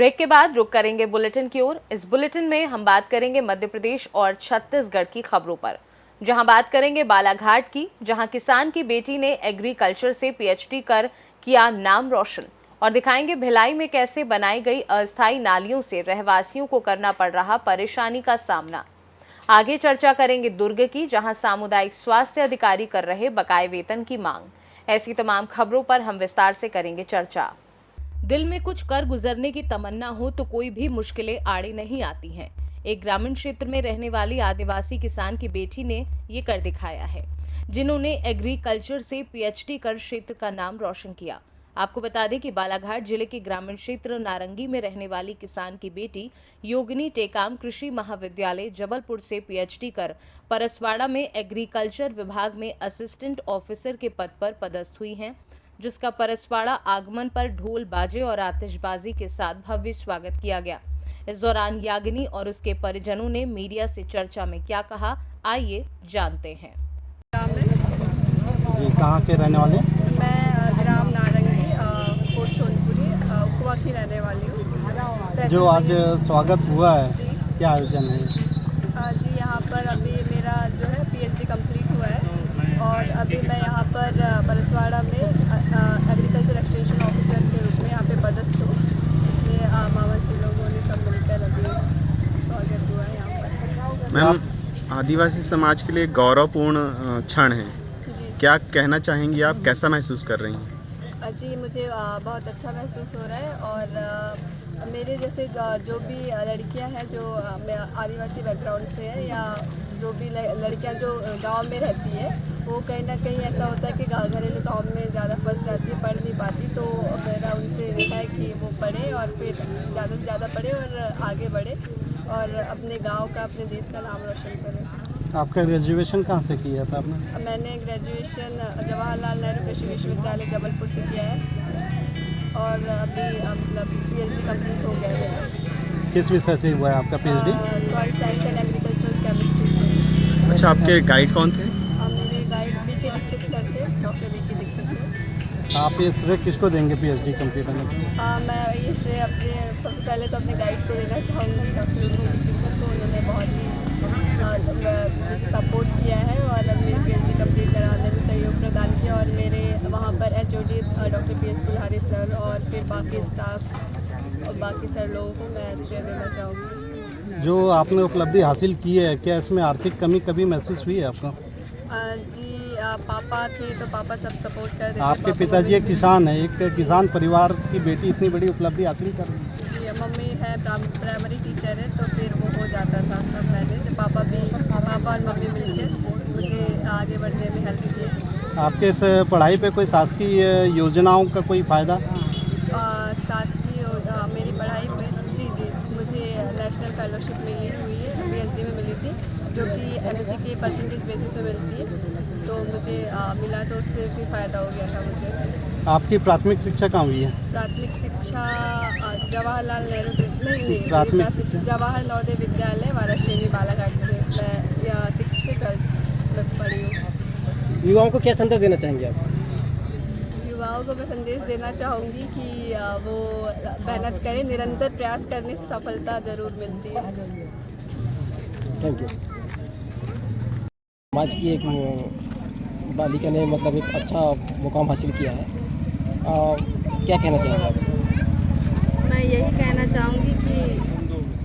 Break के बाद रुक करेंगे बुलेटिन की ओर। इस बुलेटिन में हम बात करेंगे मध्य प्रदेश और छत्तीसगढ़ की खबरों पर, जहां बात करेंगे बालाघाट की, जहां किसान की बेटी ने एग्रीकल्चर से पीएचडी कर किया नाम रोशन, और दिखाएंगे भिलाई में कैसे बनाई गई अस्थायी नालियों से रहवासियों को करना पड़ रहा परेशानी का सामना। आगे चर्चा करेंगे दुर्ग की, जहां सामुदायिक स्वास्थ्य अधिकारी कर रहे बकाये वेतन की मांग। ऐसी तमाम खबरों पर हम विस्तार से करेंगे चर्चा। दिल में कुछ कर गुजरने की तमन्ना हो तो कोई भी मुश्किलें आड़े नहीं आती हैं। एक ग्रामीण क्षेत्र में रहने वाली आदिवासी किसान की बेटी ने ये कर दिखाया है, जिन्होंने एग्रीकल्चर से पीएचडी कर क्षेत्र का नाम रोशन किया। आपको बता दें कि बालाघाट जिले के ग्रामीण क्षेत्र नारंगी में रहने वाली किसान की बेटी योगिनी टेकाम कृषि महाविद्यालय जबलपुर से पीएचडी कर परसवाड़ा में एग्रीकल्चर विभाग में असिस्टेंट ऑफिसर के पद पर पदस्थ हुई हैं, जिसका परसवाड़ा आगमन पर ढोल बाजे और आतिशबाजी के साथ भव्य स्वागत किया गया। इस दौरान यागिनी और उसके परिजनों ने मीडिया से चर्चा में क्या कहा, आइए जानते हैं। जी, कहाँ के रहने वाले? मैं ग्राम नारंगी कोट सोनपुरी उपवा की रहने वाली हूँ। जो आज स्वागत हुआ है, जी क्या आयोजन है? जी, यहाँ पर अभी मेरा जो है पीएचडी कंप्लीट हुआ है और अभी मैं यहाँ पर परसवाड़ा में एग्रीकल्चर एक्सटेंशन ऑफिसर के रूप में यहाँ पे पदस्थ हूँ। इसलिए मामा जी लोगों ने सब मिलकर अभी स्वागत हुआ है यहाँ पर। मैम, आदिवासी समाज के लिए गौरवपूर्ण क्षण है, जी क्या कहना चाहेंगी आप, कैसा महसूस कर रही हैं? जी, मुझे बहुत अच्छा महसूस हो रहा है और मेरे जैसे जो भी लड़कियां हैं जो आदिवासी बैकग्राउंड से है या जो भी लड़कियां जो गांव में रहती है, वो कहीं ना कहीं ऐसा होता है कि घरेलू काम में ज़्यादा फंस जाती है, पढ़ नहीं पाती। तो मेरा उनसे देखा है कि वो पढ़े और फिर ज़्यादा से ज़्यादा पढ़े और आगे बढ़े और अपने गाँव का, अपने देश का नाम रोशन करें। आपका ग्रेजुएशन कहाँ से किया था आपने? मैंने ग्रेजुएशन जवाहरलाल नेहरू कृषि विश्वविद्यालय जबलपुर से किया है और अभी मतलब पीएचडी कंप्लीट हो गया है। किस विषय से हुआ है आपका PhD? Soil science and agricultural chemistry से। अच्छा, आपके गाइड कौन थे? मेरे गाइड बीके दीक्षित सर थे, डॉक्टर बीके दीक्षित सर। आप ये श्रेय किसको देंगे पीएचडी कंप्लीट होने के? मैं ये श्रेय अपने सबसे पहले तो अपने गाइड को देना चाहूँगी, डॉक्टर दीक्षित सर को। उन्होंने बहुत ही सपोर्ट किया है और मेरी पीएचडी कंप्लीट कराने में सहयोग प्रदान किया और मेरे वहाँ पर HOD doctor PS Kulhari sir और फिर बाकी स्टाफ और बाकी सर लोगों को मैं श्रेय देना चाहूँगी। जो आपने उपलब्धि हासिल की है, क्या इसमें आर्थिक कमी कभी महसूस हुई है आपको? जी, पापा थे तो पापा सब सपोर्ट कर देते। आपके पिताजी एक किसान है, एक किसान परिवार की बेटी इतनी बड़ी उपलब्धि हासिल कर रही है। जी, मम्मी है प्राइमरी टीचर है तो फिर वो हो जाता था सब मैनेज। पापा और मम्मी मिलकर मुझे आगे बढ़ने में हेल्प की। आपके इस पढ़ाई पे कोई शासकीय योजनाओं का कोई फ़ायदा? शासकीय मेरी पढ़ाई में जी मुझे नेशनल फेलोशिप मिली हुई है, पीएचडी में मिली थी, जो कि एनएससी की परसेंटेज बेसिस पे मिलती है। तो मुझे मिला तो उससे भी फ़ायदा हो गया था मुझे। आपकी प्राथमिक शिक्षा कहाँ हुई है? प्राथमिक शिक्षा जवाहरलाल नेहरू नहीं प्राथमिक शिक्षा जवाहर नवोदय विद्यालय वाराश्रेणी बालाघाट से मैं 6 से 12 तक पढ़ी हूँ। युवाओं को क्या संदेश देना चाहेंगे आप? युवाओं को मैं संदेश देना चाहूँगी कि वो मेहनत करें, निरंतर प्रयास करने से सफलता ज़रूर मिलती है। Thank you. समाज की एक बालिका ने मतलब एक अच्छा मुकाम हासिल किया है, क्या कहना चाहेंगे आप? मैं यही कहना चाहूँगी कि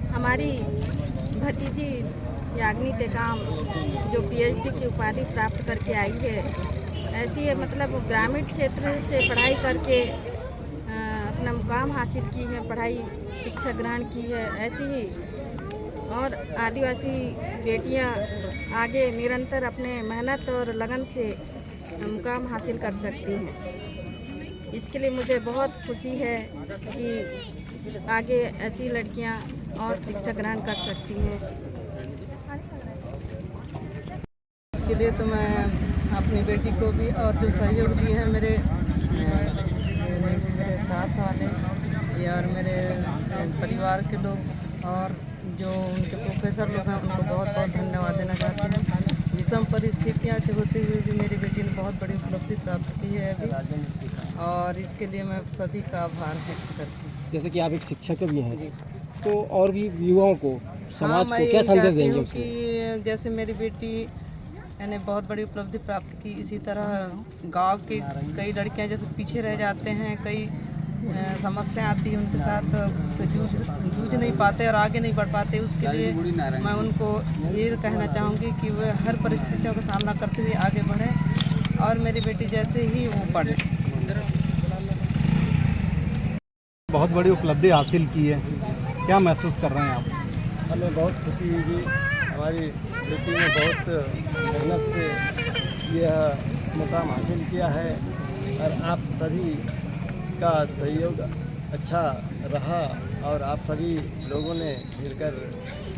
हमारी भतीजी याग्नि टेकाम जो पीएचडी की उपाधि प्राप्त करके आई है, ऐसी है मतलब ग्रामीण क्षेत्र से पढ़ाई करके अपना मुकाम हासिल की है, पढ़ाई शिक्षा ग्रहण की है। ऐसी ही और आदिवासी बेटियां आगे निरंतर अपने मेहनत और लगन से मुकाम हासिल कर सकती हैं। इसके लिए मुझे बहुत खुशी है कि आगे ऐसी लड़कियां और शिक्षा ग्रहण कर सकती हैं। इसके लिए तो मैं अपनी बेटी को भी और जो सहयोग दिए हैं मेरे साथ वाले और मेरे परिवार के लोग और जो उनके प्रोफेसर लोग हैं, उनको बहुत बहुत धन्यवाद देना चाहते हैं। विषम परिस्थितियाँ के होते हुए भी मेरी बेटी ने बहुत बड़ी उपलब्धि प्राप्त की है अभी, और इसके लिए मैं सभी का आभार व्यक्त करती हूँ। जैसे कि आप एक शिक्षक भी हैं, तो और भी युवाओं को, समाज मैं को क्या यही संदेश चाहती देंगे हूँ उसमें? कि जैसे मेरी बेटी यानी बहुत बड़ी उपलब्धि प्राप्त की, इसी तरह गांव के कई लड़कियां जैसे पीछे रह जाते हैं, कई समस्या आती है उनके साथ, उससे जूझ नहीं पाते और आगे नहीं बढ़ पाते। उसके लिए मैं उनको ये कहना चाहूँगी कि वे हर परिस्थितियों का सामना करते हुए आगे बढ़ें और मेरी बेटी जैसे ही वो बढ़े। बहुत बड़ी उपलब्धि हासिल की है, क्या महसूस कर रहे हैं आप? हमें बहुत खुशी हुई। हमारी बेटी ने बहुत मेहनत से यह मुकाम हासिल किया है और आप सभी का सहयोग अच्छा रहा और आप सभी लोगों ने मिलकर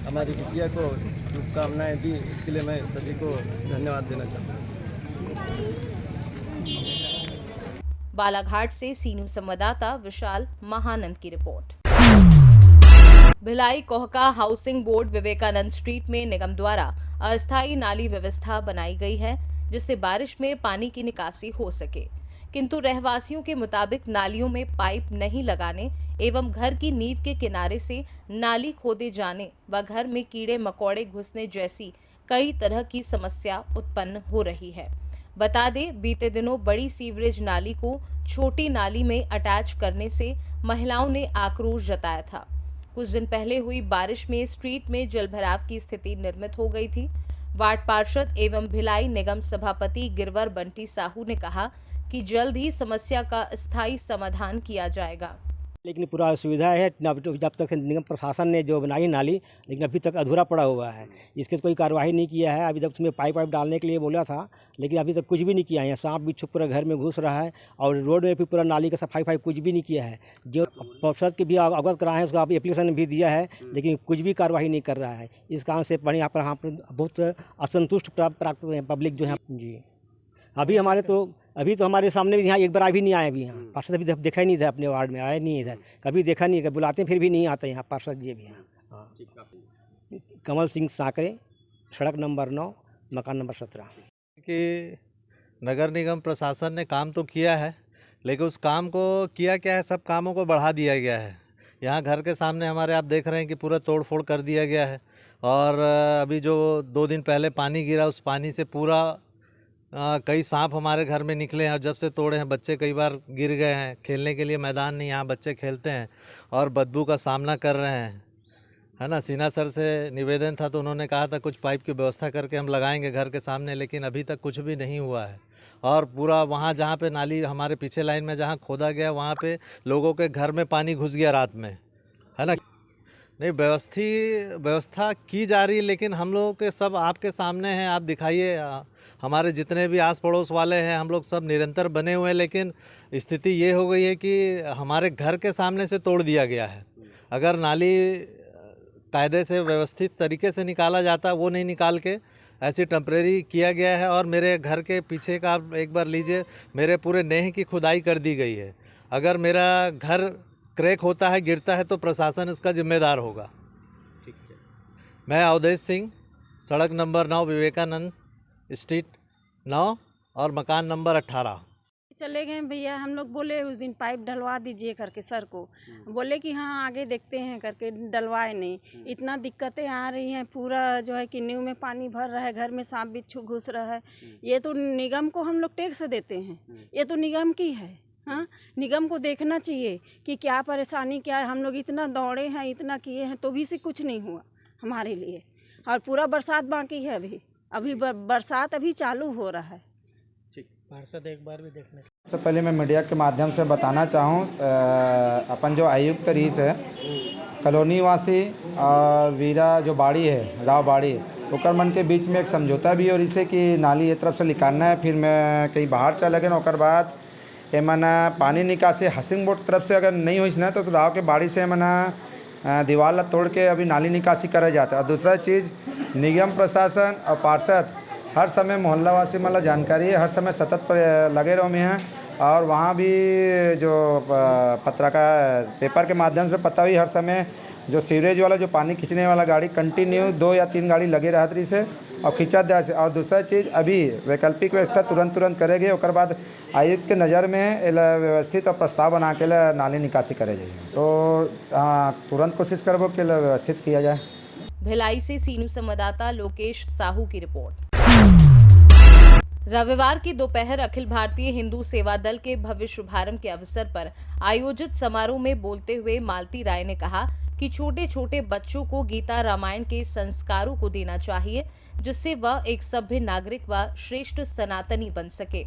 हमारी बिटिया को शुभकामनाएं दी, इसके लिए मैं सभी को धन्यवाद देना चाहता हूँ। बालाघाट से सीनू संवाददाता विशाल महानंद की report. Bhilai Kohka housing board Vivekanand street में निगम द्वारा अस्थायी नाली व्यवस्था बनाई गई है, जिससे बारिश में पानी की निकासी हो सके, किंतु रहवासियों के मुताबिक नालियों में पाइप नहीं लगाने एवं घर की नींव के किनारे से नाली खोदे जाने व घर में कीड़े मकोड़े घुसने जैसी कई तरह की समस्या उत्पन्न हो रही है। बता दें, बीते दिनों बड़ी सीवरेज नाली को छोटी नाली में अटैच करने से महिलाओं ने आक्रोश जताया था। कुछ दिन पहले हुई बारिश में स्ट्रीट में जलभराव की स्थिति निर्मित हो गई थी। वार्ड पार्षद एवं भिलाई निगम सभापति गिरवर बंटी साहू ने कहा कि जल्द ही समस्या का स्थायी समाधान किया जाएगा। लेकिन पूरा सुविधा है, जब तक निगम प्रशासन ने जो बनाई नाली, लेकिन अभी तक अधूरा पड़ा हुआ है, इसके कोई कार्रवाई नहीं किया है। अभी तक उसमें पाइप डालने के लिए बोला था, लेकिन अभी तक कुछ भी नहीं किया है। सांप भी छुप पूरा घर में घुस रहा है और रोड में भी पूरा नाली का सफाई कुछ भी नहीं किया है। जो पार्षद के भी अवगत कराए हैं, उसका अभी एप्लीकेशन भी दिया है, लेकिन कुछ भी कार्रवाई नहीं कर रहा है। इस कारण से यहाँ पर बहुत असंतुष्ट प्राप्त पब्लिक जो है जी। अभी तो हमारे सामने भी यहाँ एक बार भी नहीं आए। अभी यहाँ पार्षद अभी देखा ही नहीं था, अपने वार्ड में आया नहीं इधर, कभी देखा नहीं, कभी बुलाते फिर भी नहीं आते यहाँ पार्षद जी भी यहाँ। कमल सिंह साकरे, सड़क नंबर 9, मकान नंबर 17। कि नगर निगम प्रशासन ने काम तो किया है, लेकिन उस काम को किया क्या है, सब कामों को बढ़ा दिया गया है। यहाँ घर के सामने हमारे आप देख रहे हैं कि पूरा तोड़ फोड़ कर दिया गया है। और अभी जो 2 दिन पहले पानी गिरा, उस पानी से पूरा कई सांप हमारे घर में निकले हैं और जब से तोड़े हैं बच्चे कई बार गिर गए हैं। खेलने के लिए मैदान नहीं, यहाँ बच्चे खेलते हैं और बदबू का सामना कर रहे हैं, है ना। सीना सर से निवेदन था तो उन्होंने कहा था कुछ पाइप की व्यवस्था करके हम लगाएंगे घर के सामने, लेकिन अभी तक कुछ भी नहीं हुआ है। और पूरा वहाँ जहाँ पे नाली हमारे पीछे लाइन में जहाँ खोदा गया, वहाँ पे लोगों के घर में पानी घुस गया रात में, है ना। नहीं, व्यवस्था की जा रही है, लेकिन हम लोगों के सब आपके सामने हैं। आप दिखाइए, हमारे जितने भी आस पड़ोस वाले हैं, हम लोग सब निरंतर बने हुए हैं, लेकिन स्थिति ये हो गई है कि हमारे घर के सामने से तोड़ दिया गया है। अगर नाली कायदे से व्यवस्थित तरीके से निकाला जाता, वो नहीं निकाल के ऐसी टेम्परेरी किया गया है। और मेरे घर के पीछे का आप एक बार लीजिए, मेरे पूरे नेह की खुदाई कर दी गई है। अगर मेरा घर क्रैक होता है, गिरता है, तो प्रशासन इसका जिम्मेदार होगा। ठीक है। मैं अवधेश सिंह, सड़क नंबर 9, विवेकानंद स्ट्रीट 9 और मकान नंबर 18। चले गए भैया, हम लोग बोले उस दिन पाइप डलवा दीजिए करके सर को, बोले कि हाँ आगे देखते हैं करके, डलवाए नहीं। इतना दिक्कतें आ रही हैं, पूरा जो है कि नींव में पानी भर रहा है, घर में सांप बिच्छू घुस रहा है। ये तो निगम को हम लोग टैक्स देते हैं, ये तो निगम की है। हाँ, निगम को देखना चाहिए कि क्या परेशानी क्या है। हम लोग इतना दौड़े हैं, इतना किए हैं, तो भी से कुछ नहीं हुआ हमारे लिए। और पूरा बरसात बाकी है, अभी बरसात अभी चालू हो रहा है। पार्षद एक बार भी देखने सबसे पहले मैं मीडिया के माध्यम से बताना चाहूँ, अपन जो आयुक्त रईस है, कॉलोनी वासी और वीरा जो बाड़ी है, गाँव बाड़ी, ओकर मन के बीच में एक समझौता भी है और इसे कि नाली एक तरफ से निकालना है। फिर मैं कहीं बाहर चला गया, ओकर बाद ये मना पानी निकासी हाउसिंग बोर्ड तरफ से अगर नहीं हुई ना, तो गाँव के बाड़ी से मना दीवार तोड़ के अभी नाली निकासी करा जाता है। और दूसरा चीज़, निगम प्रशासन और पार्षद हर समय मोहल्लावासी मतलब जानकारी है, हर समय सतत पर लगे रहो में हैं। और वहाँ भी जो पत्रकार पेपर के माध्यम से पता हुई, हर समय जो सीवरेज वाला जो पानी खींचने वाला गाड़ी कंटिन्यू 2 या 3 गाड़ी लगे रहत रही से और खींचा दे से। और दूसरा चीज़ अभी वैकल्पिक व्यवस्था तुरंत करेंगे, और बाद आयुक्त के नज़र में एला व्यवस्थित और प्रस्ताव बना के नाली निकासी करे जाए। तो तुरंत कोशिश करबो कि व्यवस्थित किया जाए। भिलाई से सीनू संवाददाता लोकेश साहू की रिपोर्ट। रविवार की दोपहर अखिल भारतीय हिंदू सेवा दल के भव्य शुभारंभ के अवसर पर आयोजित समारोह में बोलते हुए मालती राय ने कहा कि छोटे छोटे बच्चों को गीता रामायण के संस्कारों को देना चाहिए, जिससे वह एक सभ्य नागरिक व श्रेष्ठ सनातनी बन सके।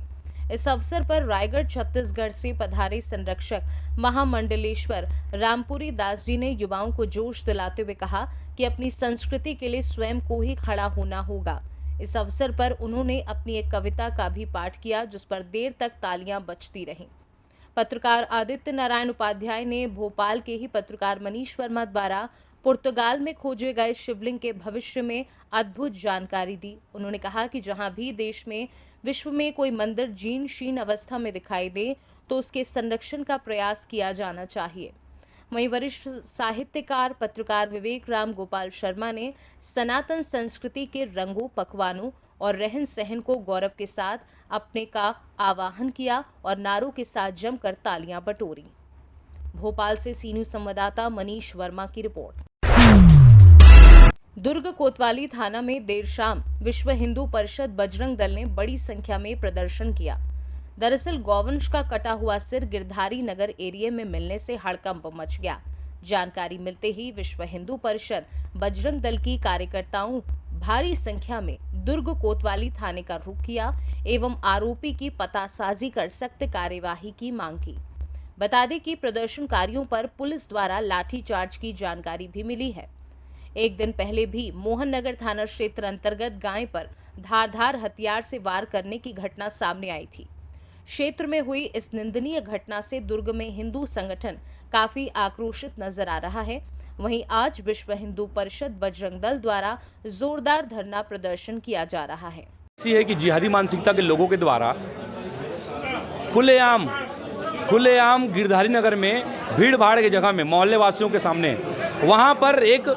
इस अवसर पर रायगढ़ छत्तीसगढ़ से पधारे संरक्षक महामंडलेश्वर रामपुरी दास जी ने युवाओं को जोश दिलाते हुए कहा कि अपनी संस्कृति के लिए स्वयं को ही खड़ा होना होगा। इस अवसर पर उन्होंने अपनी एक कविता का भी पाठ किया, जिस पर देर तक तालियां बजती रहीं। पत्रकार आदित्य नारायण उपाध्याय ने भोपाल के ही पत्रकार मनीष वर्मा द्वारा पुर्तगाल में खोजे गए शिवलिंग के भविष्य में अद्भुत जानकारी दी। उन्होंने कहा कि जहां भी देश में विश्व में कोई मंदिर जीर्ण शीर्ण अवस्था में दिखाई दे तो उसके संरक्षण का प्रयास किया जाना चाहिए। वहीं वरिष्ठ साहित्यकार पत्रकार विवेक राम गोपाल शर्मा ने सनातन संस्कृति के रंगों, पकवानों और रहन सहन को गौरव के साथ अपने का आवाहन किया और नारों के साथ जमकर तालियां बटोरी। भोपाल से सीनू संवाददाता मनीष वर्मा की रिपोर्ट। दुर्ग कोतवाली थाना में देर शाम विश्व हिंदू परिषद बजरंग दल ने बड़ी संख्या में प्रदर्शन किया। दरअसल गौवंश का कटा हुआ सिर गिरधारी नगर एरिया में मिलने से हड़कंप मच गया। जानकारी मिलते ही विश्व हिंदू परिषद बजरंग दल की कार्यकर्ताओं भारी संख्या में दुर्ग कोतवाली थाने का रुख किया एवं आरोपी की पतासाजी कर सख्त कार्यवाही की मांग की। बता दें कि प्रदर्शनकारियों पर पुलिस द्वारा लाठीचार्ज की जानकारी भी मिली है। एक दिन पहले भी मोहन नगर थाना क्षेत्र अंतर्गत गाय पर धारदार हथियार से वार करने की घटना सामने आई थी। क्षेत्र में हुई इस निंदनीय घटना से दुर्ग में हिंदू संगठन काफी आक्रोशित नजर आ रहा है। वहीं आज विश्व हिंदू परिषद बजरंग दल द्वारा जोरदार धरना प्रदर्शन किया जा रहा है। ऐसी है कि जिहादी मानसिकता के लोगों के द्वारा खुलेआम गिरधारी नगर में भीड़ भाड़ के जगह में मोहल्ले वासियों के सामने वहां पर एक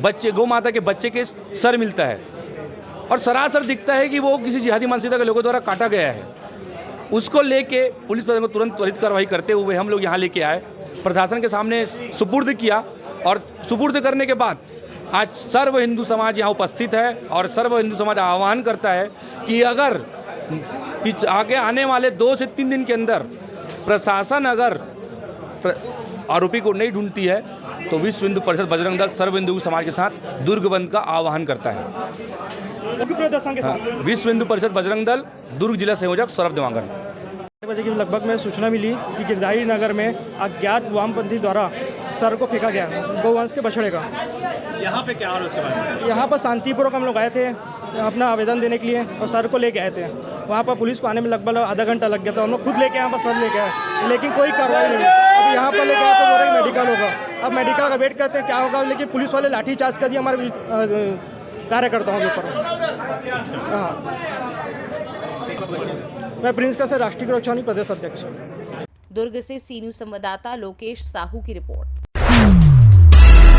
बच्चे गौ माता के बच्चे के सर मिलता है और सरासर दिखता है कि वो किसी जिहादी मानसिकता के लोगों द्वारा काटा गया है। उसको लेके पुलिस प्रशासन को तुरंत त्वरित कार्रवाई करते हुए हम लोग यहाँ लेके आए, प्रशासन के सामने सुपुर्द किया और सुपुर्द करने के बाद आज सर्व हिंदू समाज यहाँ उपस्थित है और सर्व हिंदू समाज आह्वान करता है कि अगर आगे आने वाले 2 से 3 दिन के अंदर प्रशासन अगर आरोपी को नहीं ढूंढती है तो विश्व हिंदू परिषद बजरंग दल सर्व हिंदू समाज के साथ दुर्ग बंद का आह्वान करता है। विश्व हिंदू परिषद बजरंग दल दुर्ग जिला संयोजक सौरभ देवांगन। 6 बजे के लगभग में सूचना मिली कि गिरधारी नगर में अज्ञात वामपंथी द्वारा सर को फेंका गया गौवंश के बछड़े का। यहाँ पे क्या हाल उसके बाद? यहाँ पर शांतिपूर्वक हम लोग आए थे अपना आवेदन देने के लिए और सर को लेके आए थे। वहाँ पर पुलिस को आने में लगभग आधा घंटा लग गया था। हम लोग खुद लेके यहाँ पर सर लेके आए, लेकिन कोई कार्रवाई नहीं। अभी यहाँ पर लेके आए तो बोल रहे मेडिकल होगा। अब मेडिकल का वेट करते हैं क्या होगा, लेकिन पुलिस वाले लाठीचार्ज कर दिए हमारे कार्यकर्ताओं के ऊपर। हाँ, मैं प्रिंस का से राष्ट्रीय सुरक्षा प्रदेश अध्यक्ष। दुर्ग से सीनू संवाददाता लोकेश साहू की रिपोर्ट।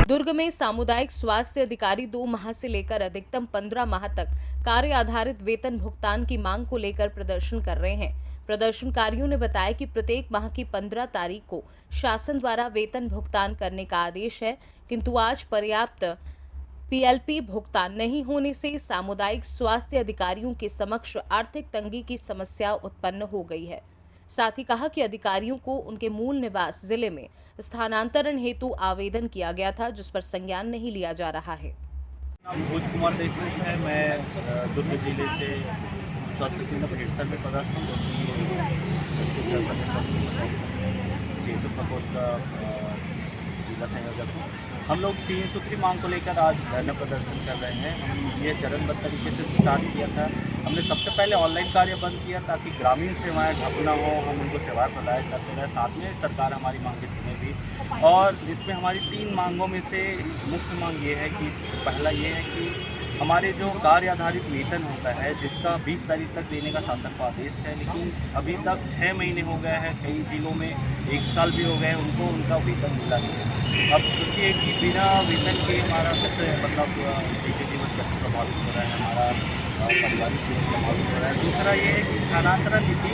दुर्ग में सामुदायिक स्वास्थ्य अधिकारी 2 माह से लेकर अधिकतम 15 माह तक कार्य आधारित वेतन भुगतान की मांग को लेकर प्रदर्शन कर रहे हैं। प्रदर्शनकारियों ने बताया कि प्रत्येक माह की 15 तारीख को शासन द्वारा वेतन भुगतान करने का आदेश है, किंतु आज पर्याप्त पीएलपी भुगतान नहीं होने से सामुदायिक स्वास्थ्य अधिकारियों के समक्ष आर्थिक तंगी की समस्या उत्पन्न हो गई है। साथ ही कहा कि अधिकारियों को उनके मूल निवास जिले में स्थानांतरण हेतु आवेदन किया गया था, जिस पर संज्ञान नहीं लिया जा रहा है। भोज कुमार देशमुख है। मैं दुर्ग जिले से स्वास्थ्य केंद्र परिसर में पदस्थ हूँ, क्षेत्र प्रकोष्ठ का जिला संयोजक हूँ। हम लोग 3 सूत्री मांग को लेकर आज धरना प्रदर्शन कर रहे हैं। हम ये चरणबद्ध तरीके से स्टार्ट किया था। हमने सबसे पहले ऑनलाइन कार्य बंद किया ताकि ग्रामीण सेवाएं ठप न हो, हम उनको सेवाएं प्रदान करते रहे। साथ में सरकार हमारी मांगें सुने भी, और इसमें हमारी 3 मांगों में से मुख्य मांग ये है कि पहला ये है कि हमारे जो कार्य आधारित वेतन होता है जिसका 20 तारीख तक देने का शासन का आदेश है, लेकिन अभी तक 6 महीने हो गए हैं, कई जिलों में 1 साल भी हो गए उनको, उनका वेतन मिला नहीं है। अब सोचिए कि बिना वेतन के हमारा सबसे मतलब निजी जीवन कैसे प्रभावित हो रहा है, हमारा पारिवारिक जीवन प्रभावित हो रहा है। दूसरा ये है कि स्थानांतरण नीति,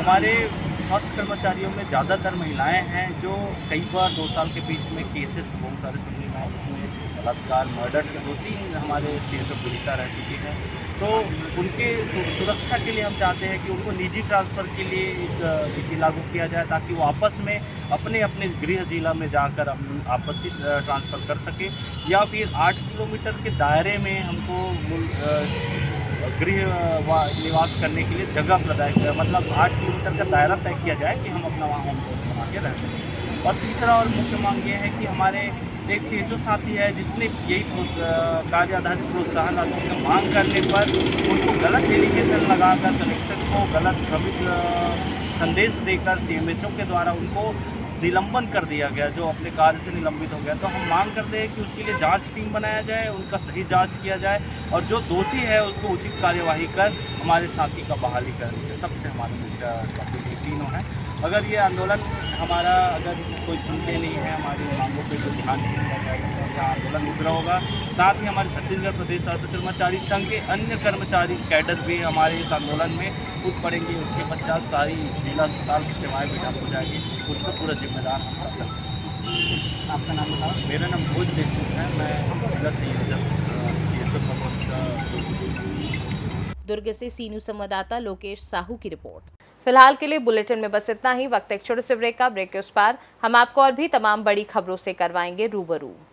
हमारे स्वास्थ्य कर्मचारियों में ज़्यादातर महिलाएं हैं जो कई बार 2 साल के बीच में केसेस बहुत सारे सुनने में आए, उसमें बलात्कार, मर्डर के 2-3 हमारे क्षेत्र में पीड़िता रह चुकी हैं। तो उनके सुरक्षा के लिए हम चाहते हैं कि उनको निजी ट्रांसफ़र के लिए एक नीति लागू किया जाए ताकि वो आपस में अपने अपने गृह जिला में जाकर आपसी ट्रांसफ़र कर सके, या फिर 8 किलोमीटर के दायरे में हमको गृह निवास करने के लिए जगह प्रदान किया, मतलब 8 किलोमीटर का दायरा तय किया जाए कि हम अपना वहाँ होम बना के रह सकें। और तीसरा और मुख्य मांग ये है कि हमारे एक सीएचओ साथी है जिसने यही कार्य आधारित प्रोत्साहन राशि की मांग करने पर उनको गलत एलिगेशन लगाकर कलेक्टर को गलत भ्रमित संदेश देकर सीएमएचओ के द्वारा उनको निलंबन कर दिया गया, जो अपने कार्य से निलंबित हो गया। तो हम मांग करते हैं कि उसके लिए जांच टीम बनाया जाए, उनका सही जांच किया जाए और जो दोषी है उसको उचित कार्यवाही कर हमारे साथी का बहाली करने सबसे हमारे मुख्य तीनों हैं। अगर ये आंदोलन हमारा अगर कोई सुनते नहीं है, हमारी मांगों पर जो ध्यान नहीं दिया जाएगा, यह आंदोलन उग्र होगा। साथ ही हमारे छत्तीसगढ़ प्रदेश स्वास्थ्य कर्मचारी संघ के अन्य कर्मचारी कैडर भी हमारे इस आंदोलन में कूद पड़ेंगे। उसके पश्चात सारी जिला अस्पताल की सेवाएँ बेकार हो जाएगी, उसका पूरा जिम्मेदार हमारा संघ। आपका नाम बताओ? मेरा नाम भोज देशमुख है, मैं जिला संयोजक दुर्ग से सीनू संवाददाता लोकेश साहू की रिपोर्ट। फिलहाल के लिए बुलेटिन में बस इतना ही। वक्त एक छोटे से ब्रेक का। ब्रेक के उस पार हम आपको और भी तमाम बड़ी खबरों से करवाएंगे रूबरू।